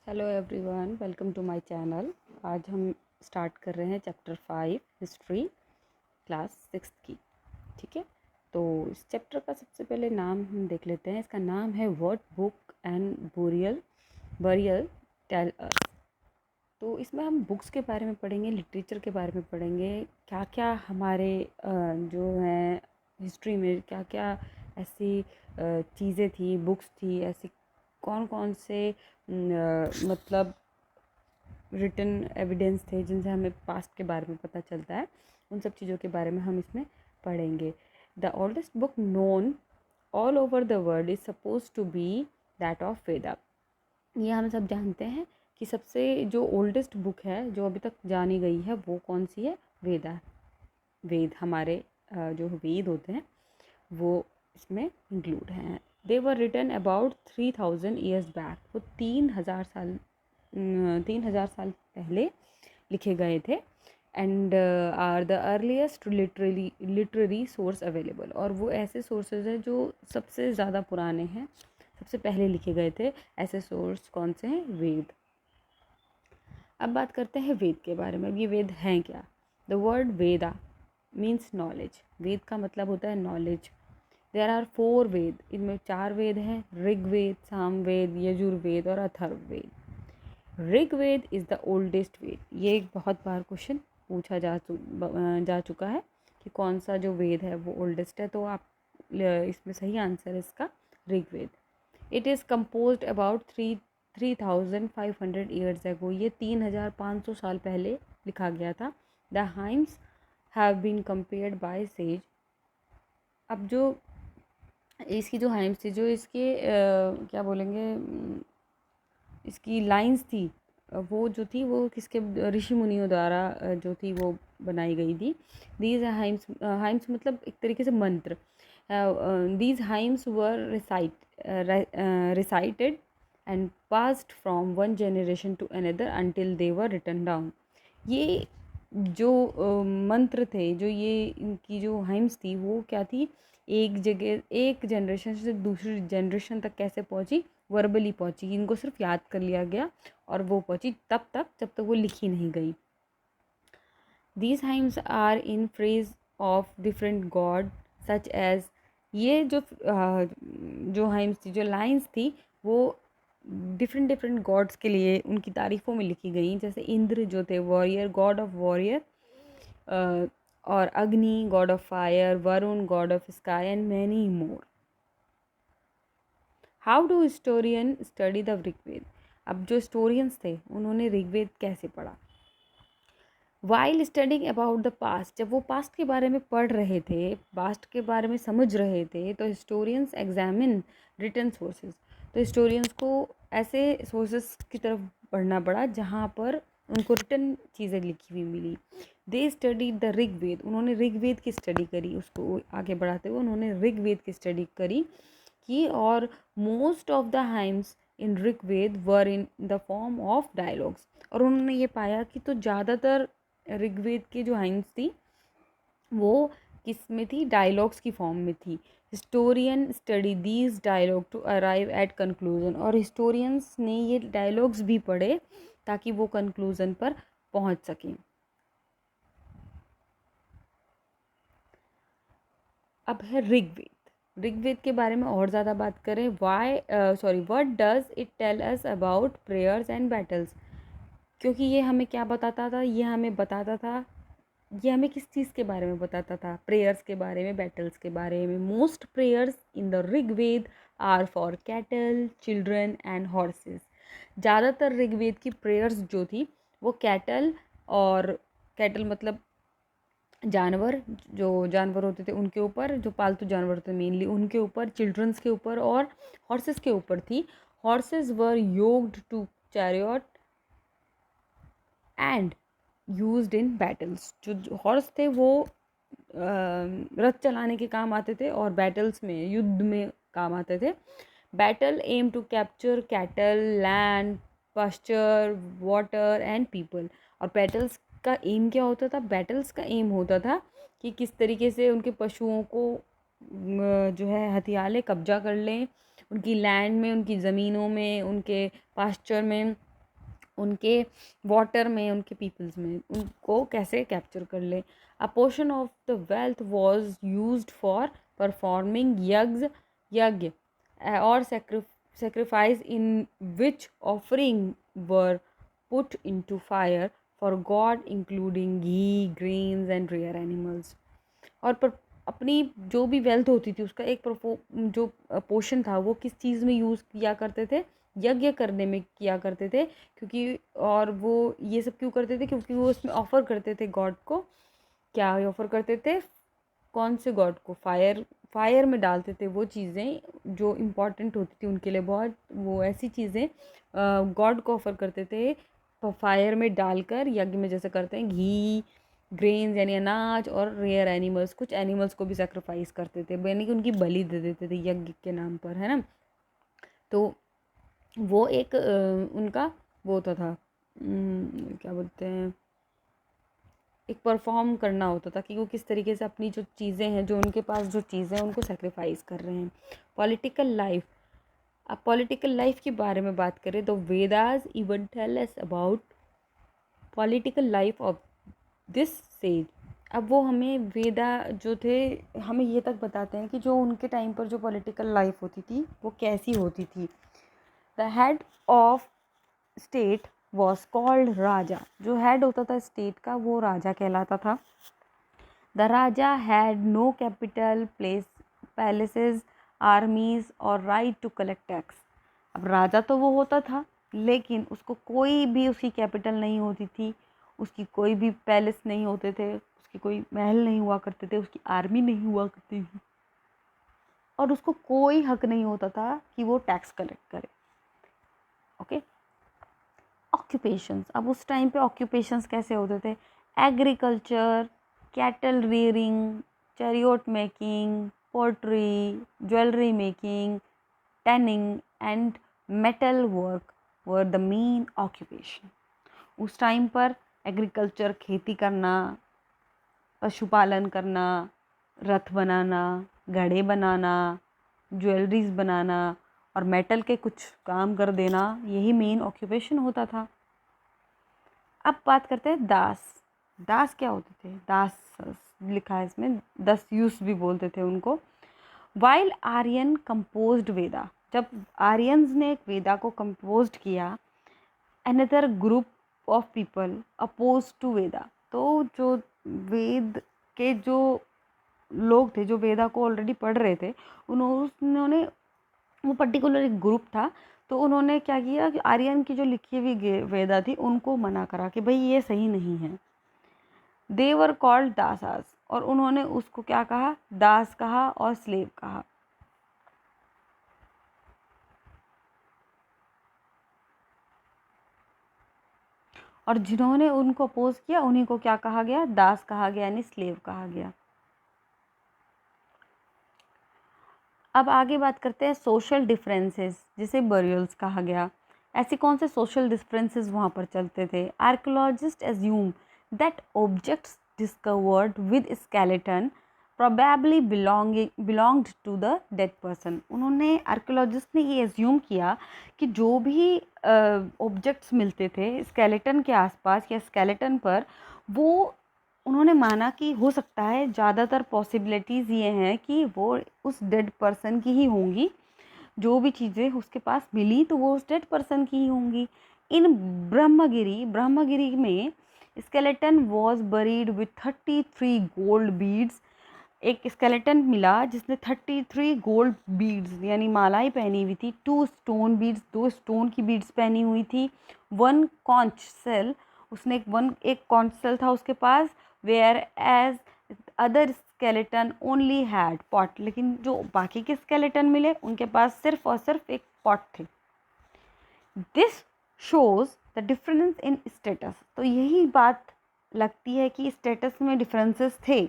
Hello everyone, welcome to my channel. आज हम start कर रहे हैं चैप्टर 5 हिस्ट्री क्लास 6 की। ठीक है, तो इस चैप्टर का सबसे पहले नाम हम देख लेते हैं। इसका नाम है what book and burial tell us. तो इसमें हम बुक्स के बारे में पढ़ेंगे, लिटरेचर के बारे में पढ़ेंगे, क्या क्या हमारे जो हैं हिस्ट्री में क्या क्या ऐसी चीज़ें थी, बुक्स थी, ऐसी कौन कौन से मतलब रिटन एविडेंस थे जिनसे हमें पास्ट के बारे में पता चलता है। उन सब चीज़ों के बारे में हम इसमें पढ़ेंगे। The oldest book known all over the world is suppose to be that of Veda. ये हम सब जानते हैं कि सबसे जो ओल्डेस्ट बुक है जो अभी तक जानी गई है वो कौन सी है? वेदा। वेद, हमारे जो वेद होते हैं वो इसमें इंक्लूड हैं। They were written about 3000 years back. वो 3000 साल पहले लिखे गए थे। And are the earliest literary source available. और वो ऐसे सोर्सेज हैं जो सबसे ज़्यादा पुराने हैं, सबसे पहले लिखे गए थे। ऐसे सोर्स कौन से हैं? वेद। अब बात करते हैं वेद के बारे में। अब ये वेद हैं क्या? The word Veda means knowledge. Veda का मतलब होता है नॉलेज। देयर आर 4 वेद। इनमें 4 वेद हैं, ऋग्वेद, सामवेद, यजुर्वेद और Atharvaveda. Rigveda is the oldest Veda. ये एक बहुत बार क्वेश्चन पूछा जा चुका है कि कौन सा जो वेद है वो ओल्डेस्ट है। तो आप इसमें सही आंसर है इसका Rigveda. It is composed about 3500 years ago. ये 3500 साल पहले लिखा गया था। The hymns have been compared by sage. अब जो इसकी जो हाइम्स थी, जो इसके क्या बोलेंगे, इसकी लाइंस थी, वो जो थी वो किसके, ऋषि मुनियों द्वारा जो थी वो बनाई गई थी। दीज हाइम्स, हाइम्स मतलब एक तरीके से मंत्र। These hymns were recited and passed from one generation to another until they were written down. ये जो मंत्र थे, जो ये इनकी जो हाइम्स थी वो क्या थी, एक जगह एक जनरेशन से दूसरी जनरेशन तक कैसे पहुंची? वर्बली पहुंची। इनको सिर्फ याद कर लिया गया और वो पहुंची तब तक जब तक वो लिखी नहीं गई। These hymns are in praise of different god such as. ये जो हाइम्स थी, जो लाइन्स थी, वो डिफरेंट गॉड्स के लिए उनकी तारीफ़ों में लिखी गई। जैसे इंद्र जो थे, वॉरियर, गॉड ऑफ वॉरियर, और Agni, god of fire, Varuna, god of sky and many more. How do historian study the Rigveda? अब जो हिस्टोरियंस थे उन्होंने ऋग्वेद कैसे पढ़ा? While studying about the past. जब वो पास्ट के बारे में पढ़ रहे थे, पास्ट के बारे में समझ रहे थे, तो हिस्टोरियंस एग्जामिन रिटन सोर्सेज। तो हिस्टोरियंस को ऐसे सोर्सेज की तरफ पढ़ना पड़ा जहाँ पर उनको रिटन चीज़ें लिखी हुई मिली। They study the Rigveda. उन्होंने ऋग्वेद की स्टडी करी। उसको आगे बढ़ाते हुए उन्होंने ऋग्वेद की स्टडी करी कि, और most of the hymns in Rigveda were in the form of dialogues. और उन्होंने ये पाया कि तो ज़्यादातर ऋग्वेद की जो हाइम्स थी वो किस में थी? डायलॉग्स की फॉर्म में थी। Historian study these dialogue to arrive at conclusion. और हिस्टोरियंस ने ये डायलॉग्स भी पढ़े ताकि वो कंक्लूजन पर पहुंच सकें। अब है ऋग्वेद। ऋग्वेद के बारे में और ज़्यादा बात करें। What does it tell us about prayers and battles? क्योंकि ये हमें क्या बताता था? ये हमें किस चीज़ के बारे में बताता था? प्रेयर्स के बारे में, बैटल्स के बारे में। Most prayers in the Rigveda are for cattle, children and horses. ज़्यादातर ऋग्वेद की प्रेयर्स जो थी वो कैटल, और कैटल मतलब जानवर, जो जानवर होते थे उनके ऊपर, जो पालतू जानवर होते मेनली उनके ऊपर, चिल्ड्रंस के ऊपर और हॉर्सेस के ऊपर थी। Horses were yoked to chariot and used in battles. जो हॉर्स थे वो रथ चलाने के काम आते थे और बैटल्स में, युद्ध में काम आते थे। Battle aim to capture cattle, land, pasture, water and people. और बैटल्स का एम क्या होता था? बैटल्स का एम होता था कि किस तरीके से उनके पशुओं को जो है हथिया लें, कब्जा कर लें, उनकी लैंड में, उनकी ज़मीनों में, उनके पास्चर में, उनके वाटर में, उनके पीपल्स में, उनको कैसे कैप्चर कर ले। अ portion of the wealth was used for performing यज्ञ और sacrifice in which offering were put into fire for God including ghee, grains and rare animals। और पर अपनी जो भी वेल्थ होती थी उसका एक जो पोर्शन था वो किस चीज़ में यूज़ किया करते थे, यज्ञ करने में किया करते थे। क्योंकि और वो ये सब क्यों करते थे, क्योंकि वो उसमें ऑफ़र करते थे गॉड को। क्या ऑफ़र करते थे, कौन से गॉड को, फायर में डालते थे वो चीज़ें जो इम्पोर्टेंट होती थी उनके लिए बहुत, वो ऐसी चीज़ें गॉड को ऑफ़र करते थे फायर में डालकर, यज्ञ में जैसे करते हैं घी, ग्रेन्स यानी अनाज, और रेयर एनिमल्स, कुछ एनिमल्स को भी सेक्रीफाइस करते थे, यानी कि उनकी बलि दे देते थे यज्ञ के नाम पर, है ना। तो वो एक उनका वो होता था, क्या बोलते हैं, एक परफॉर्म करना होता था कि वो किस तरीके से अपनी जो चीज़ें हैं, जो उनके पास जो चीज़ें हैं उनको सेक्रीफाइस कर रहे हैं। पॉलिटिकल लाइफ, अब पॉलिटिकल लाइफ के बारे में बात करें तो Vedas even tell us about political life of this age. अब वो हमें वेदा जो थे हमें ये तक बताते हैं कि जो उनके टाइम पर जो पॉलिटिकल लाइफ होती थी वो कैसी होती थी। The head of state was called raja, जो हेड होता था स्टेट का वो राजा कहलाता था। The raja had no capital, palaces, armies और राइट टू कलेक्ट टैक्स। अब राजा तो वो होता था लेकिन उसको कोई भी उसकी कैपिटल नहीं होती थी, उसकी कोई भी पैलेस नहीं होते थे, उसकी कोई महल नहीं हुआ करते थे, उसकी आर्मी नहीं हुआ करती थी, और उसको कोई हक नहीं होता था कि वो टैक्स कलेक्ट करे। ओके, ऑक्यूपेशंस, अब उस टाइम पे ऑक्यूपेशंस कैसे होते थे, agriculture, cattle rearing, chariot making, pottery, jewellery making, tanning and metal work were the main occupation. उस टाइम पर एग्रीकल्चर, खेती करना, पशुपालन करना, रथ बनाना, घड़े बनाना, ज्वेलरीज बनाना और मेटल के कुछ काम कर देना, यही मेन ऑक्यूपेशन होता था। अब बात करते हैं दास। दास क्या होते थे, दास लिखा है इसमें, दस्युस भी बोलते थे उनको। वाइल आर्यन कंपोज्ड वेदा, जब आर्यंस ने एक वेदा को कंपोज्ड किया, another group of people oppose to Veda, तो जो वेद के जो लोग थे जो वेदा को ऑलरेडी पढ़ रहे थे, उन्होंने वो पर्टिकुलर एक ग्रुप था, तो उन्होंने क्या किया कि आर्यन की जो लिखी हुई वेदा थी उनको मना करा कि भाई ये सही नहीं है। दे वर कॉल्ड दासास, और उन्होंने उसको क्या कहा, दास कहा और स्लेव कहा। और जिन्होंने उनको अपोज किया उन्हीं को क्या कहा गया, दास कहा गया, यानी स्लेव कहा गया। अब आगे बात करते हैं सोशल डिफरेंसेस, जिसे बरियल्स कहा गया। ऐसे कौन से सोशल डिफरेंसेस वहाँ पर चलते थे। Archaeologist assume that objects discovered with skeleton probably belonged to the dead person. उन्होंने, आर्कियोलॉजिस्ट ने ये एज्यूम किया कि जो भी ऑब्जेक्ट्स मिलते थे स्केलेटन के आसपास या स्केलेटन पर, वो उन्होंने माना कि हो सकता है, ज़्यादातर पॉसिबिलिटीज़ ये हैं कि वो उस डेड पर्सन की ही होंगी। जो भी चीज़ें उसके पास मिली तो वो उस डेड पर्सन की ही होंगी। इन ब्रह्मगिरी में skeleton was buried with 33 gold beads. एक स्केलेटन मिला जिसने 33 गोल्ड बीड्स यानी मालाएं पहनी हुई थी, 2 स्टोन बीड्स, 2 स्टोन की बीड्स पहनी हुई थी, 1 कॉन्च सेल, उसने एक कॉन्च सेल था उसके पास, where as other skeleton only had pot, लेकिन जो बाकी के स्केलेटन मिले उनके पास सिर्फ और सिर्फ एक पॉट थे। This shows the difference in status, तो यही बात लगती है कि स्टेटस में डिफरेंसेस थे।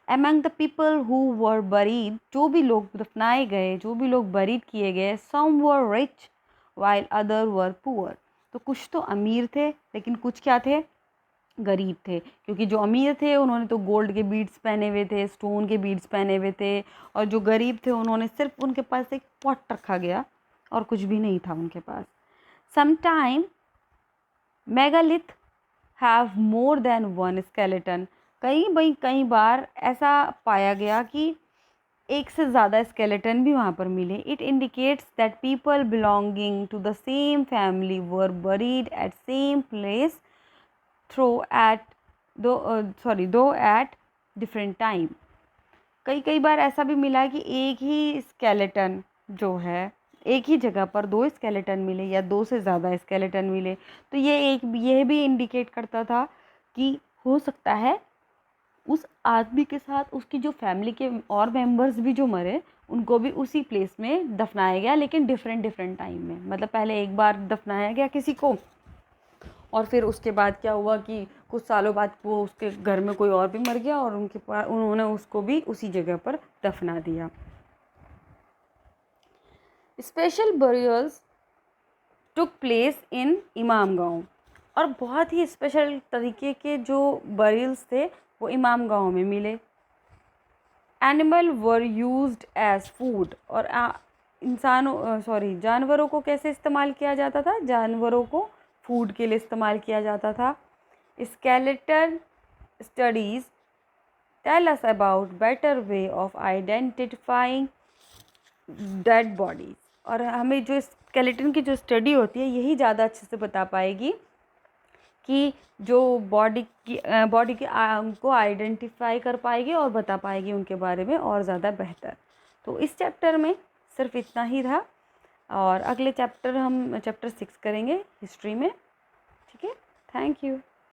Among the people who were buried, जो भी लोग दफनाए गए, जो भी लोग बरीड किए गए, some were rich while other were poor, तो कुछ तो अमीर थे लेकिन कुछ क्या थे, गरीब थे। क्योंकि जो अमीर थे उन्होंने तो गोल्ड के बीड्स पहने हुए थे, स्टोन के बीड्स पहने हुए थे, और जो गरीब थे उन्होंने सिर्फ, उनके पास एक पॉट रखा गया और कुछ भी नहीं था उनके पास। Sometime megalith have more than one skeleton. कई बार ऐसा पाया गया कि एक से ज़्यादा स्केलेटन भी वहाँ पर मिले। It indicates that people belonging to the same family were buried at same place though at different time. कई बार ऐसा भी मिला कि एक ही स्केलेटन जो है, एक ही जगह पर दो स्केलेटन मिले या दो से ज़्यादा स्केलेटन मिले, तो यह भी इंडिकेट करता था कि हो सकता है उस आदमी के साथ उसकी जो फैमिली के और मेंबर्स भी जो मरे, उनको भी उसी प्लेस में दफनाया गया, लेकिन डिफरेंट टाइम में। मतलब पहले एक बार दफनाया गया किसी को, और फिर उसके बाद क्या हुआ कि कुछ सालों बाद वो उसके घर में कोई और भी मर गया और उन्होंने उसको भी उसी जगह पर दफना दिया। Special burials took place in इमाम गांव, और बहुत ही स्पेशल तरीके के जो बरियल्स थे वो इमाम गांव में मिले। Animal were used as food, और जानवरों को कैसे इस्तेमाल किया जाता था? जानवरों को फूड के लिए इस्तेमाल किया जाता था। Skeleton studies tell us about better way of identifying dead bodies, और हमें जो स्केलेटन की जो स्टडी होती है यही ज़्यादा अच्छे से बता पाएगी कि जो बॉडी की को आइडेंटिफाई कर पाएगी और बता पाएगी उनके बारे में और ज़्यादा बेहतर। तो इस चैप्टर में सिर्फ इतना ही था, और अगले चैप्टर हम चैप्टर 6 करेंगे हिस्ट्री में। ठीक है, थैंक यू।